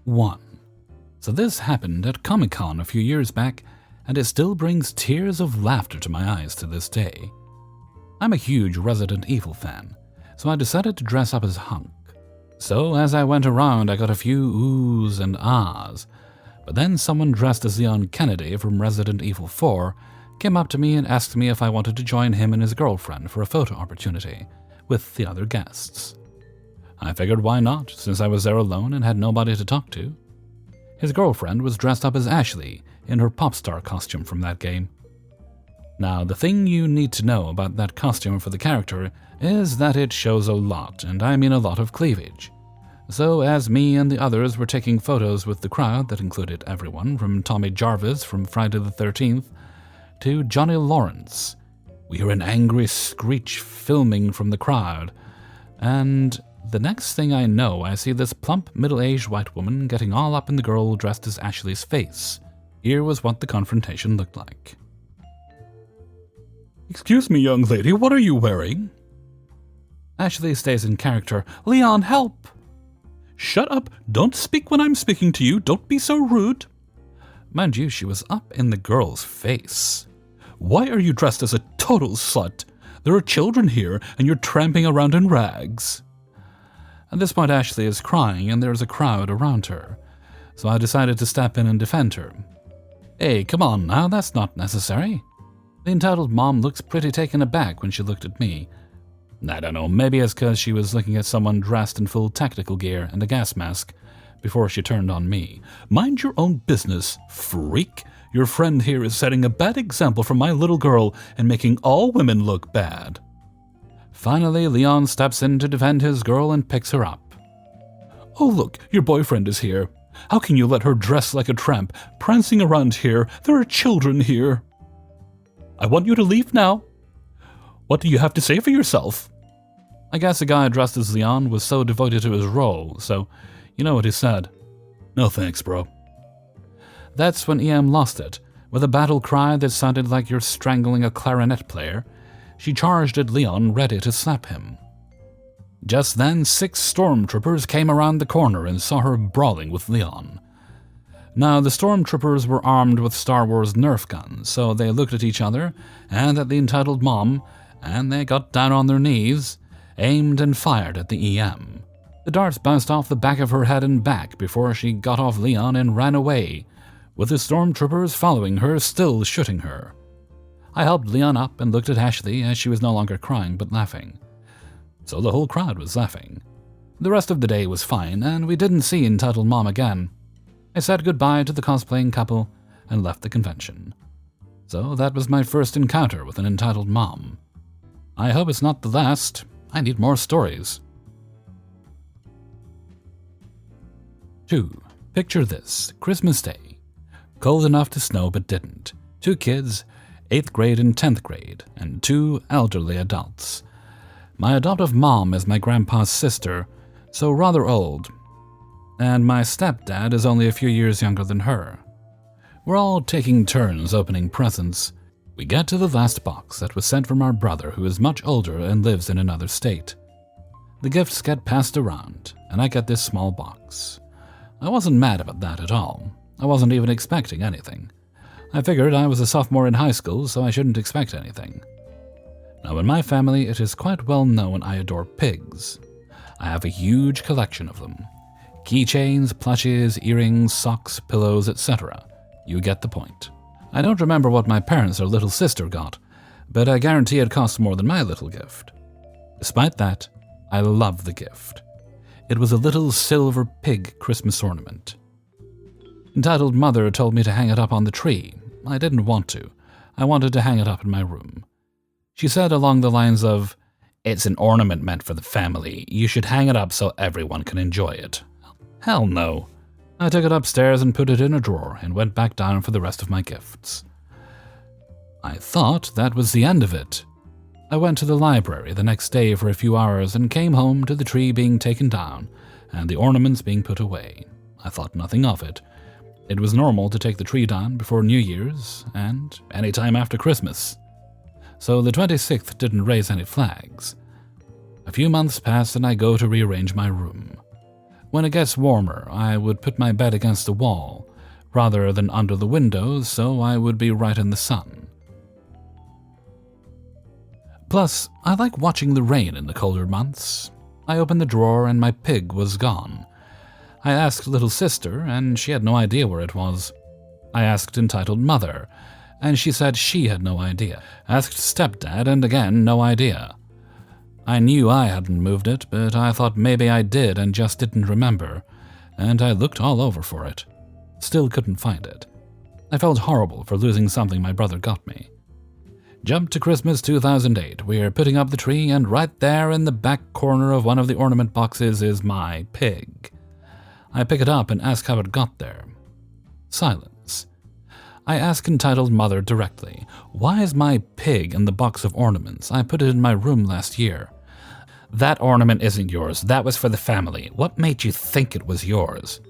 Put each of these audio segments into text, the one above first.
1. So this happened at Comic-Con a few years back, and it still brings tears of laughter to my eyes to this day. I'm a huge Resident Evil fan, so I decided to dress up as Hunk. So as I went around, I got a few oohs and ahs, but then someone dressed as Leon Kennedy from Resident Evil 4 came up to me and asked me if I wanted to join him and his girlfriend for a photo opportunity with the other guests. I figured why not, since I was there alone and had nobody to talk to. His girlfriend was dressed up as Ashley in her pop star costume from that game. Now, the thing you need to know about that costume for the character is that it shows a lot, and I mean a lot of cleavage. So as me and the others were taking photos with the crowd that included everyone from Tommy Jarvis from Friday the 13th to Johnny Lawrence, we hear an angry screech filming from the crowd, and the next thing I know, I see this plump, middle-aged white woman getting all up in the girl dressed as Ashley's face. Here was what the confrontation looked like. "Excuse me, young lady, what are you wearing?" Ashley stays in character. "Leon, help!" "Shut up! Don't speak when I'm speaking to you! Don't be so rude!" Mind you, she was up in the girl's face. "Why are you dressed as a total slut? There are children here, and you're tramping around in rags." At this point, Ashley is crying, and there's a crowd around her, so I decided to step in and defend her. "Hey, come on now, that's not necessary." The entitled mom looks pretty taken aback when she looked at me. I don't know, maybe it's because she was looking at someone dressed in full tactical gear and a gas mask before she turned on me. "Mind your own business, freak. Your friend here is setting a bad example for my little girl and making all women look bad." Finally, Leon steps in to defend his girl and picks her up. "Oh look, your boyfriend is here. How can you let her dress like a tramp, prancing around here? There are children here." "I want you to leave now." "What do you have to say for yourself?" I guess the guy dressed as Leon was so devoted to his role, so you know what he said. "No thanks, bro." That's when EM lost it. With a battle cry that sounded like you're strangling a clarinet player, she charged at Leon, ready to slap him. Just then, 6 stormtroopers came around the corner and saw her brawling with Leon. Now, the stormtroopers were armed with Star Wars Nerf guns, so they looked at each other and at the entitled mom, and they got down on their knees, aimed and fired at the EM. The darts bounced off the back of her head and back before she got off Leon and ran away, with the stormtroopers following her, still shooting her. I helped Leon up and looked at Ashley as she was no longer crying but laughing. So the whole crowd was laughing. The rest of the day was fine, and we didn't see entitled mom again. I said goodbye to the cosplaying couple and left the convention. So that was my first encounter with an entitled mom. I hope it's not the last. I need more stories. 2. Picture this. Christmas Day. Cold enough to snow but didn't. 2 kids, 8th grade and 10th grade, and 2 elderly adults. My adoptive mom is my grandpa's sister, so rather old, and my stepdad is only a few years younger than her. We're all taking turns opening presents. We get to the last box that was sent from our brother, who is much older and lives in another state. The gifts get passed around, and I get this small box. I wasn't mad about that at all. I wasn't even expecting anything. I figured I was a sophomore in high school, so I shouldn't expect anything. Now, in my family, it is quite well known I adore pigs. I have a huge collection of them. Keychains, plushes, earrings, socks, pillows, etc. You get the point. I don't remember what my parents or little sister got, but I guarantee it cost more than my little gift. Despite that, I love the gift. It was a little silver pig Christmas ornament. Entitled Mother told me to hang it up on the tree. I didn't want to. I wanted to hang it up in my room. She said along the lines of, "It's an ornament meant for the family. You should hang it up so everyone can enjoy it." Hell no. I took it upstairs and put it in a drawer and went back down for the rest of my gifts. I thought that was the end of it. I went to the library the next day for a few hours and came home to the tree being taken down and the ornaments being put away. I thought nothing of it. It was normal to take the tree down before New Year's and any time after Christmas. So the 26th didn't raise any flags. A few months pass and I go to rearrange my room. When it gets warmer, I would put my bed against the wall, rather than under the window, so I would be right in the sun. Plus, I like watching the rain in the colder months. I opened the drawer and my pig was gone. I asked little sister, and she had no idea where it was. I asked entitled mother, and she said she had no idea. Asked stepdad, and again, no idea. I knew I hadn't moved it, but I thought maybe I did and just didn't remember, and I looked all over for it. Still couldn't find it. I felt horrible for losing something my brother got me. Jump to Christmas 2008. We're putting up the tree, and right there in the back corner of one of the ornament boxes is my pig. I pick it up and ask how it got there. Silence. I ask entitled mother directly, "Why is my pig in the box of ornaments? I put it in my room last year." "That ornament isn't yours. That was for the family. What made you think it was yours?"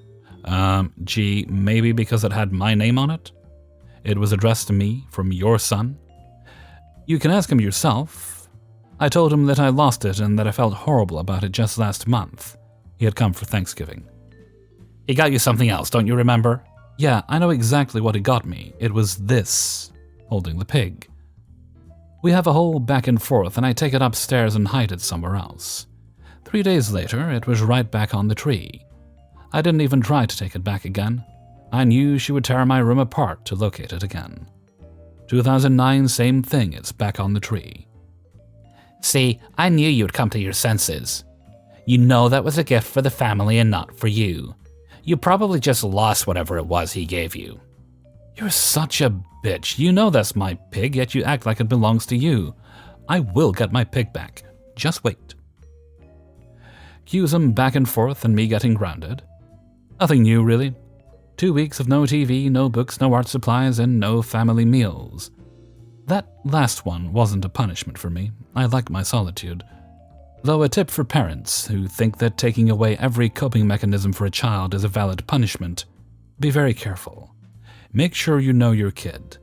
Gee, maybe because it had my name on it? It was addressed to me from your son? You can ask him yourself. I told him that I lost it and that I felt horrible about it just last month. He had come for Thanksgiving. "He got you something else, don't you remember?" "Yeah, I know exactly what he got me. It was this," holding the pig. We have a whole back and forth, and I take it upstairs and hide it somewhere else. 3 days later, it was right back on the tree. I didn't even try to take it back again. I knew she would tear my room apart to locate it again. 2009, same thing, it's back on the tree. "See, I knew you'd come to your senses. You know that was a gift for the family and not for you. You probably just lost whatever it was he gave you." "You're such a bitch. You know that's my pig, yet you act like it belongs to you. I will get my pig back. Just wait." Cues him back and forth and me getting grounded. Nothing new, really. 2 weeks of no TV, no books, no art supplies, and no family meals. That last one wasn't a punishment for me. I like my solitude. Though a tip for parents who think that taking away every coping mechanism for a child is a valid punishment, be very careful. Make sure you know your kid.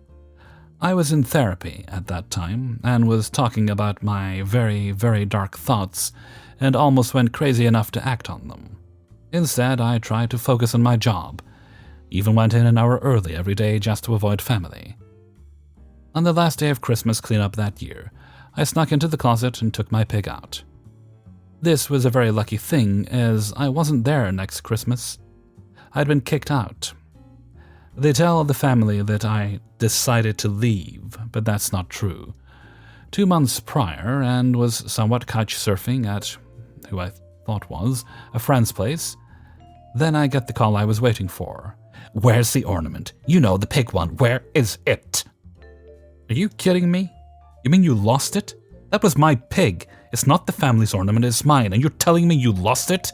I was in therapy at that time and was talking about my very, very dark thoughts and almost went crazy enough to act on them. Instead, I tried to focus on my job. Even went in an hour early every day just to avoid family. On the last day of Christmas cleanup that year, I snuck into the closet and took my pig out. This was a very lucky thing, as I wasn't there next Christmas. I'd been kicked out. They tell the family that I decided to leave, but that's not true. 2 months prior, and was somewhat couch surfing at who I thought was a friend's place. Then I get the call I was waiting for. "Where's the ornament? You know, the pig one. Where is it?" Are you kidding me? You mean you lost it? That was my pig. It's not the family's ornament, it's mine, and you're telling me you lost it?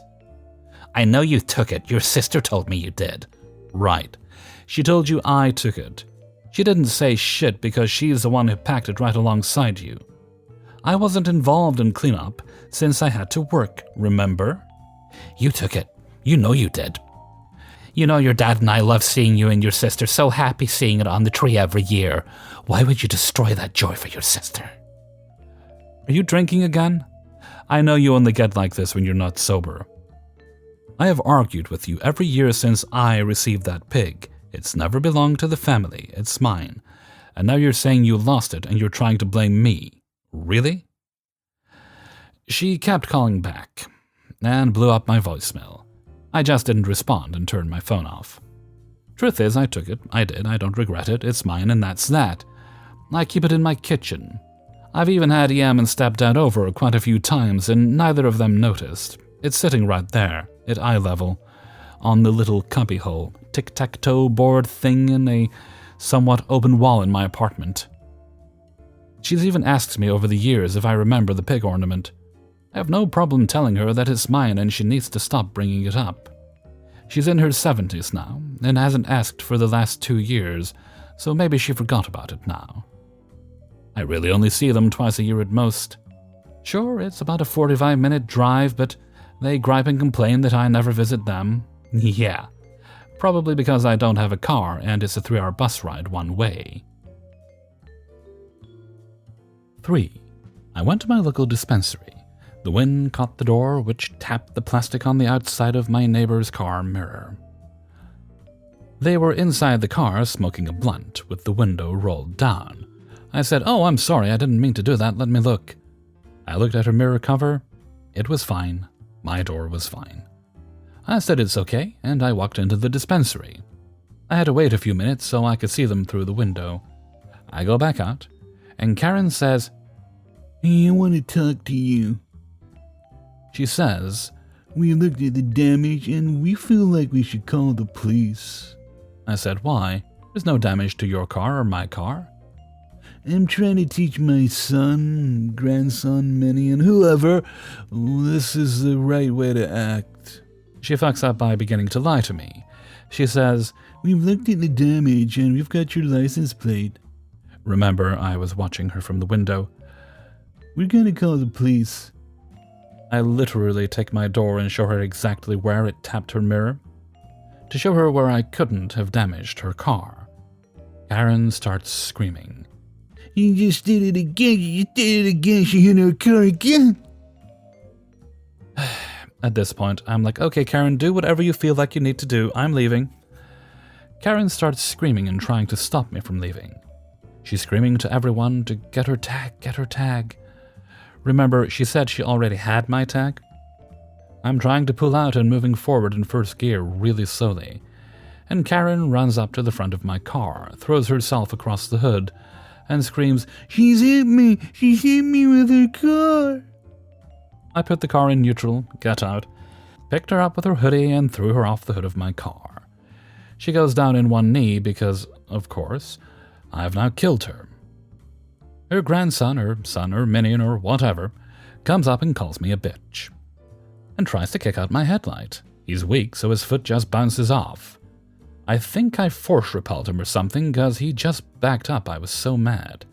"I know you took it. Your sister told me you did." "Right. She told you I took it. She didn't say shit because she's the one who packed it right alongside you. I wasn't involved in cleanup since I had to work, remember?" "You took it. You know you did. You know your dad and I love seeing you and your sister, so happy seeing it on the tree every year. Why would you destroy that joy for your sister?" Are you drinking again? I know you only get like this when you're not sober. I have argued with you every year since I received that pig. It's never belonged to the family, it's mine. And now you're saying you lost it and you're trying to blame me. Really? She kept calling back and blew up my voicemail. I just didn't respond and turned my phone off. Truth is, I took it. I did. I don't regret it. It's mine and that's that. I keep it in my kitchen. I've even had EM and stepdad over quite a few times and neither of them noticed. It's sitting right there, at eye level, on the little cubbyhole, tic-tac-toe board thing in a somewhat open wall in my apartment. She's even asked me over the years if I remember the pig ornament. I have no problem telling her that it's mine and she needs to stop bringing it up. She's in her 70s now and hasn't asked for the last 2 years, so maybe she forgot about it now. I really only see them twice a year at most. Sure, it's about a 45-minute drive, but they gripe and complain that I never visit them. Yeah, probably because I don't have a car and it's a 3-hour bus ride one way. 3. I went to my local dispensary, The wind caught the door, which tapped the plastic on the outside of my neighbor's car mirror. They were inside the car smoking a blunt, with the window rolled down. I said, "Oh, I'm sorry, I didn't mean to do that, let me look." I looked at her mirror cover. It was fine. My door was fine. I said it's okay, and I walked into the dispensary. I had to wait a few minutes so I could see them through the window. I go back out, and Karen says, "I want to talk to you." She says, "We looked at the damage and we feel like we should call the police." I said, "Why? There's no damage to your car or my car." "I'm trying to teach my son, grandson, Minnie, and whoever this is the right way to act." She fucks up by beginning to lie to me. She says, "We've looked at the damage and we've got your license plate." Remember, I was watching her from the window. "We're gonna call the police." I literally take my door and show her exactly where it tapped her mirror, to show her where I couldn't have damaged her car. Karen starts screaming. "You just did it again, she hit her car again." At this point, I'm like, "Okay, Karen, do whatever you feel like you need to do, I'm leaving." Karen starts screaming and trying to stop me from leaving. She's screaming to everyone to get her tag, get her tag. Remember, she said she already had my tag? I'm trying to pull out and moving forward in first gear really slowly, and Karen runs up to the front of my car, throws herself across the hood, and screams, "She's hit me! She's hit me with her car!" I put the car in neutral, got out, picked her up with her hoodie, and threw her off the hood of my car. She goes down in one knee because, of course, I've now killed her. Her grandson, or son, or minion, or whatever, comes up and calls me a bitch, and tries to kick out my headlight. He's weak, so his foot just bounces off. I think I force repelled him or something, because he just backed up. I was so mad.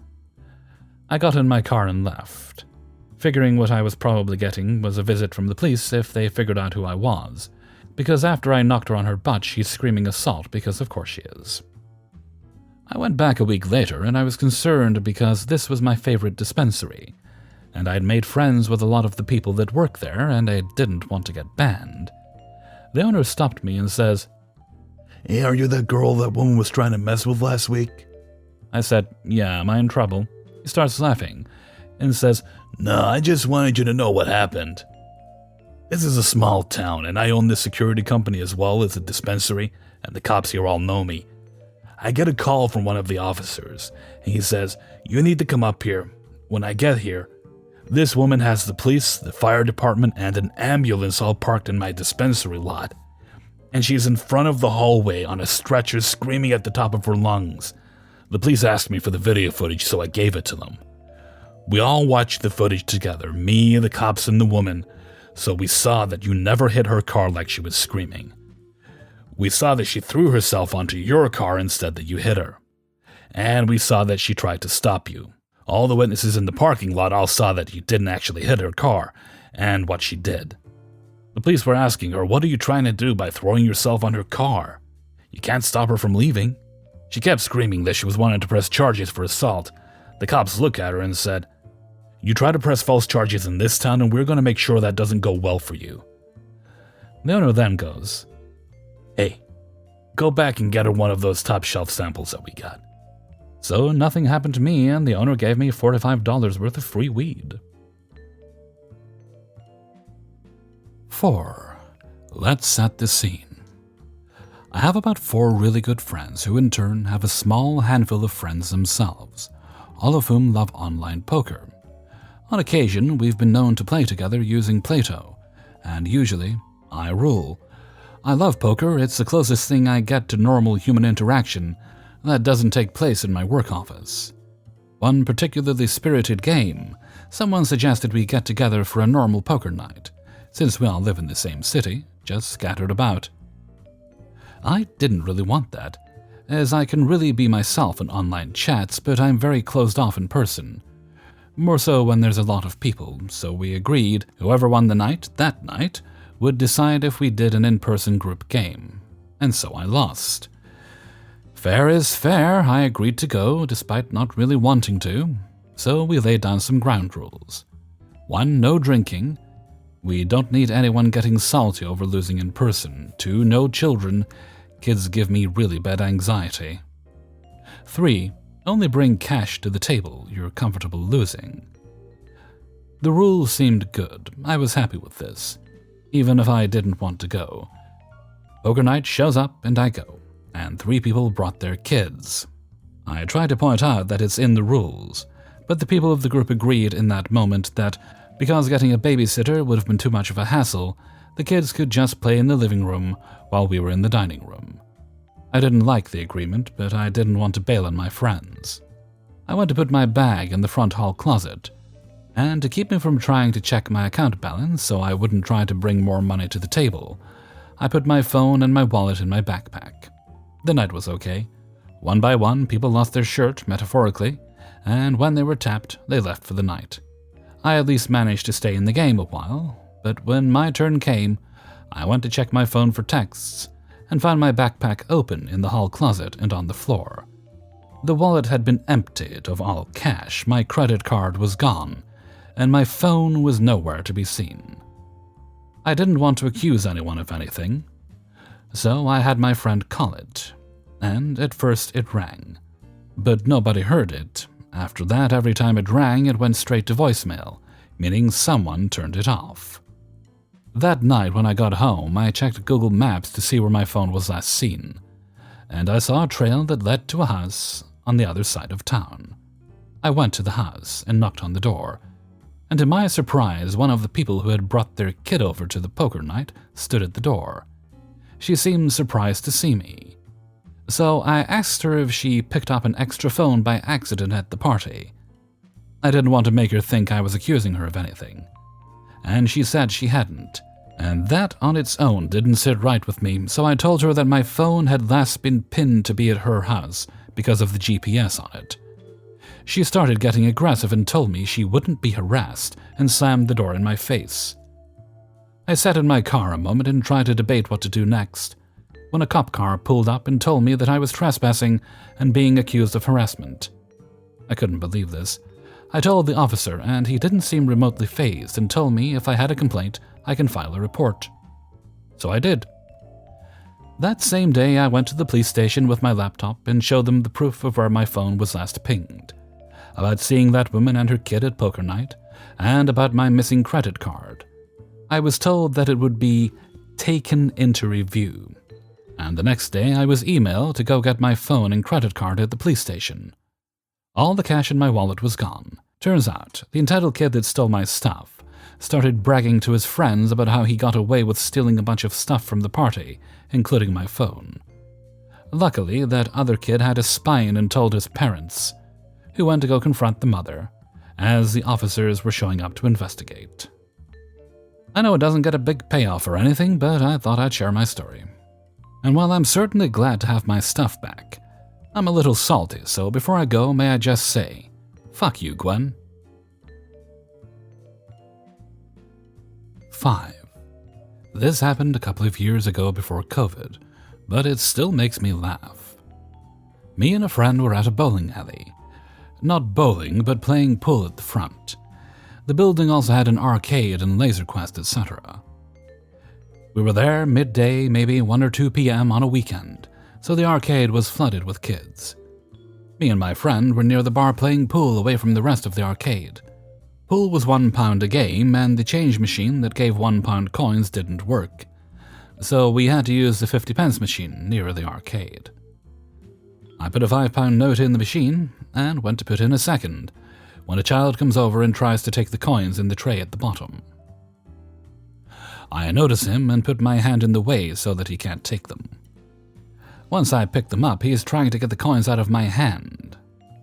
I got in my car and left, figuring what I was probably getting was a visit from the police if they figured out who I was, because after I knocked her on her butt, she's screaming assault, because of course she is. I went back a week later, and I was concerned because this was my favorite dispensary, and I'd made friends with a lot of the people that work there, and I didn't want to get banned. The owner stopped me and says, "Hey, are you that girl that woman was trying to mess with last week?" I said, "Yeah, am I in trouble?" He starts laughing and says, "No, I just wanted you to know what happened. This is a small town, and I own this security company as well as a dispensary, and the cops here all know me. I get a call from one of the officers, and he says, 'You need to come up here.' When I get here, this woman has the police, the fire department, and an ambulance all parked in my dispensary lot. And she's in front of the hallway on a stretcher screaming at the top of her lungs. The police asked me for the video footage, so I gave it to them. We all watched the footage together, me, the cops, and the woman, so we saw that you never hit her car like she was screaming. We saw that she threw herself onto your car instead that you hit her. And we saw that she tried to stop you. All the witnesses in the parking lot all saw that you didn't actually hit her car, and what she did. The police were asking her, 'What are you trying to do by throwing yourself on her car? You can't stop her from leaving.' She kept screaming that she was wanting to press charges for assault. The cops looked at her and said, 'You try to press false charges in this town, and we're going to make sure that doesn't go well for you.' The owner then goes, 'Hey, go back and get her one of those top shelf samples that we got.' So nothing happened to me, and the owner gave me $45 worth of free weed. 4. Let's set the scene. I have about 4 really good friends who in turn have a small handful of friends themselves, all of whom love online poker. On occasion, we've been known to play together using Plato, and usually, I rule. I love poker, it's the closest thing I get to normal human interaction that doesn't take place in my work office. One particularly spirited game, someone suggested we get together for a normal poker night, since we all live in the same city, just scattered about. I didn't really want that, as I can really be myself in online chats, but I'm very closed off in person. More so when there's a lot of people, so we agreed whoever won the night, that night, would decide if we did an in-person group game. And so I lost. Fair is fair, I agreed to go, despite not really wanting to, so we laid down some ground rules. 1, no drinking, We don't need anyone getting salty over losing in person. 2, no children. Kids give me really bad anxiety. 3, only bring cash to the table you're comfortable losing. The rule seemed good. I was happy with this, even if I didn't want to go. Poker night shows up and I go, and 3 people brought their kids. I tried to point out that it's in the rules, but the people of the group agreed in that moment that because getting a babysitter would have been too much of a hassle, the kids could just play in the living room while we were in the dining room. I didn't like the agreement, but I didn't want to bail on my friends. I went to put my bag in the front hall closet, and to keep me from trying to check my account balance so I wouldn't try to bring more money to the table, I put my phone and my wallet in my backpack. The night was okay. One by one, people lost their shirt, metaphorically, and when they were tapped, they left for the night. I at least managed to stay in the game a while, but when my turn came, I went to check my phone for texts and found my backpack open in the hall closet and on the floor. The wallet had been emptied of all cash, my credit card was gone, and my phone was nowhere to be seen. I didn't want to accuse anyone of anything, so I had my friend call it, and at first it rang. But nobody heard it. After that, every time it rang, it went straight to voicemail, meaning someone turned it off. That night when I got home, I checked Google Maps to see where my phone was last seen, and I saw a trail that led to a house on the other side of town. I went to the house and knocked on the door, and to my surprise, one of the people who had brought their kid over to the poker night stood at the door. She seemed surprised to see me, so I asked her if she picked up an extra phone by accident at the party. I didn't want to make her think I was accusing her of anything, and she said she hadn't, and that on its own didn't sit right with me, so I told her that my phone had last been pinned to be at her house because of the GPS on it. She started getting aggressive and told me she wouldn't be harassed and slammed the door in my face. I sat in my car a moment and tried to debate what to do next, when a cop car pulled up and told me that I was trespassing and being accused of harassment. I couldn't believe this. I told the officer, and he didn't seem remotely fazed and told me if I had a complaint, I can file a report. So I did. That same day, I went to the police station with my laptop and showed them the proof of where my phone was last pinged, about seeing that woman and her kid at poker night, and about my missing credit card. I was told that it would be taken into review, and the next day I was emailed to go get my phone and credit card at the police station. All the cash in my wallet was gone. Turns out, the entitled kid that stole my stuff started bragging to his friends about how he got away with stealing a bunch of stuff from the party, including my phone. Luckily, that other kid had a spine and told his parents, who went to go confront the mother, as the officers were showing up to investigate. I know it doesn't get a big payoff or anything, but I thought I'd share my story. And while I'm certainly glad to have my stuff back, I'm a little salty, so before I go, may I just say, fuck you, Gwen. 5. This happened a couple of years ago before COVID, but it still makes me laugh. Me and a friend were at a bowling alley. Not bowling, but playing pool at the front. The building also had an arcade and laser quest, etc. We were there midday, maybe 1 or 2 p.m. on a weekend, so the arcade was flooded with kids. Me and my friend were near the bar playing pool away from the rest of the arcade. Pool was £1 a game, and the change machine that gave £1 coins didn't work, so we had to use the 50p machine near the arcade. I put a £5 note in the machine, and went to put in a second, when a child comes over and tries to take the coins in the tray at the bottom. I notice him and put my hand in the way so that he can't take them. Once I pick them up, he is trying to get the coins out of my hand.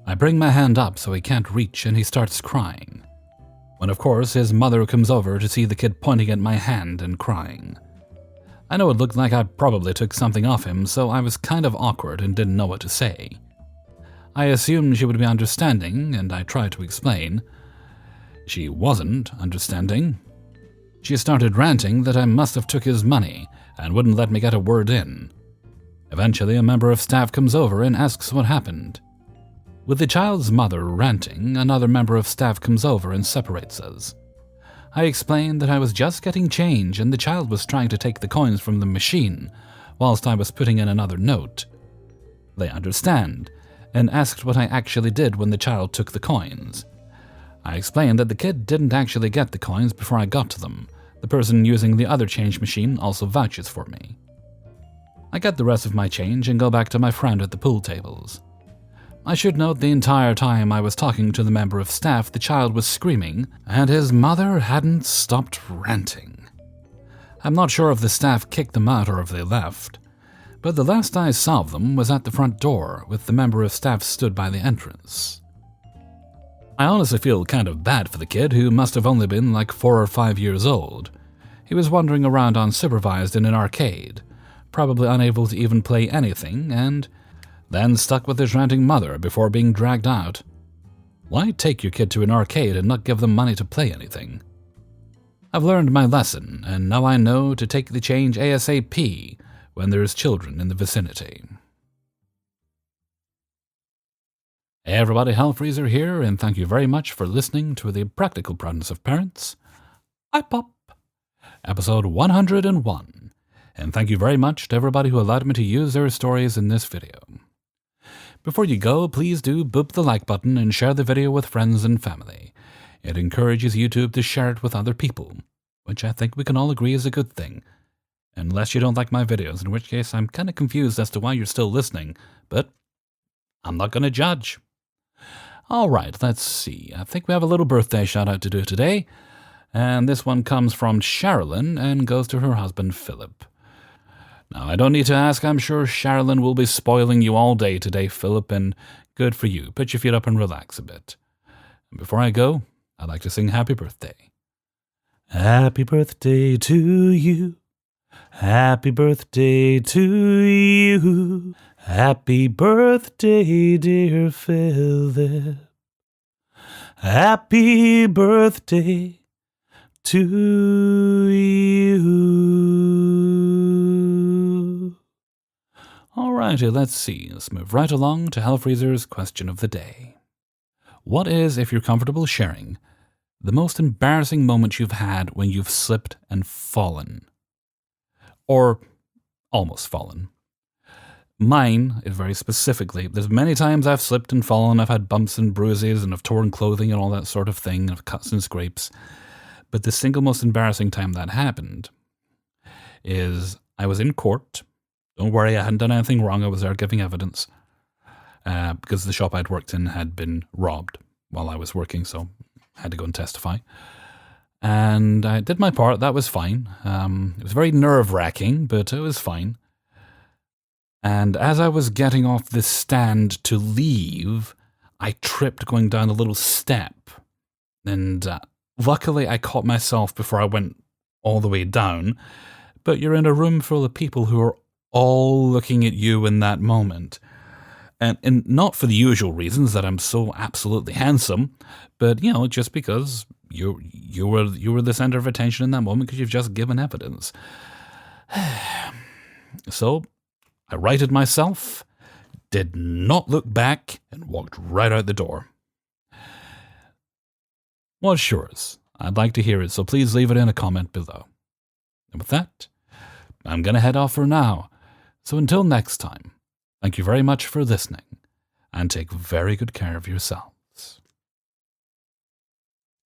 I bring my hand up so he can't reach, and he starts crying. When of course his mother comes over to see the kid pointing at my hand and crying. I know it looked like I probably took something off him, so I was kind of awkward and didn't know what to say. I assumed she would be understanding, and I tried to explain. She wasn't understanding. She started ranting that I must have took his money and wouldn't let me get a word in. Eventually, a member of staff comes over and asks what happened. With the child's mother ranting, another member of staff comes over and separates us. I explained that I was just getting change and the child was trying to take the coins from the machine, whilst I was putting in another note. They understand, and asked what I actually did when the child took the coins. I explained that the kid didn't actually get the coins before I got to them. The person using the other change machine also vouches for me. I get the rest of my change and go back to my friend at the pool tables. I should note the entire time I was talking to the member of staff, the child was screaming, and his mother hadn't stopped ranting. I'm not sure if the staff kicked them out or if they left, but the last I saw of them was at the front door, with the member of staff stood by the entrance. I honestly feel kind of bad for the kid, who must have only been like 4 or 5 years old. He was wandering around unsupervised in an arcade, probably unable to even play anything, and then stuck with his ranting mother before being dragged out. Why take your kid to an arcade and not give them money to play anything? I've learned my lesson, and now I know to take the change ASAP when there's children in the vicinity. Hey everybody, Hellfreezer here, and thank you very much for listening to The Practical Proudness of Parents, Ipop, episode 101, and thank you very much to everybody who allowed me to use their stories in this video. Before you go, please do boop the like button and share the video with friends and family. It encourages YouTube to share it with other people, which I think we can all agree is a good thing. Unless you don't like my videos, in which case I'm kind of confused as to why you're still listening, but I'm not going to judge. Alright, let's see. I think we have a little birthday shout out to do today, and this one comes from Sherilyn and goes to her husband Philip. Now, I don't need to ask, I'm sure Sherilyn will be spoiling you all day today, Philip, and good for you. Put your feet up and relax a bit. And before I go, I'd like to sing happy birthday. Happy birthday to you. Happy birthday to you. Happy birthday, dear Philip. Happy birthday to you. Alrighty, let's see. Let's move right along to Hellfreezer's question of the day. What is, if you're comfortable sharing, the most embarrassing moment you've had when you've slipped and fallen? Or almost fallen. Mine is very specifically, there's many times I've slipped and fallen, I've had bumps and bruises, and I've torn clothing and all that sort of thing, and I've cuts and scrapes. But the single most embarrassing time that happened is I was in court. Don't worry, I hadn't done anything wrong, I was there giving evidence. Because the shop I'd worked in had been robbed while I was working, so I had to go and testify. And I did my part, that was fine. It was very nerve-wracking, but it was fine. And as I was getting off the stand to leave, I tripped going down a little step. And luckily I caught myself before I went all the way down. But you're in a room full of people who are all looking at you in that moment. And not for the usual reasons that I'm so absolutely handsome, but, you know, just because you were the center of attention in that moment because you've just given evidence. So I righted myself, did not look back, and walked right out the door. What's yours? I'd like to hear it, so please leave it in a comment below. And with that, I'm going to head off for now. So until next time, thank you very much for listening, and take very good care of yourself.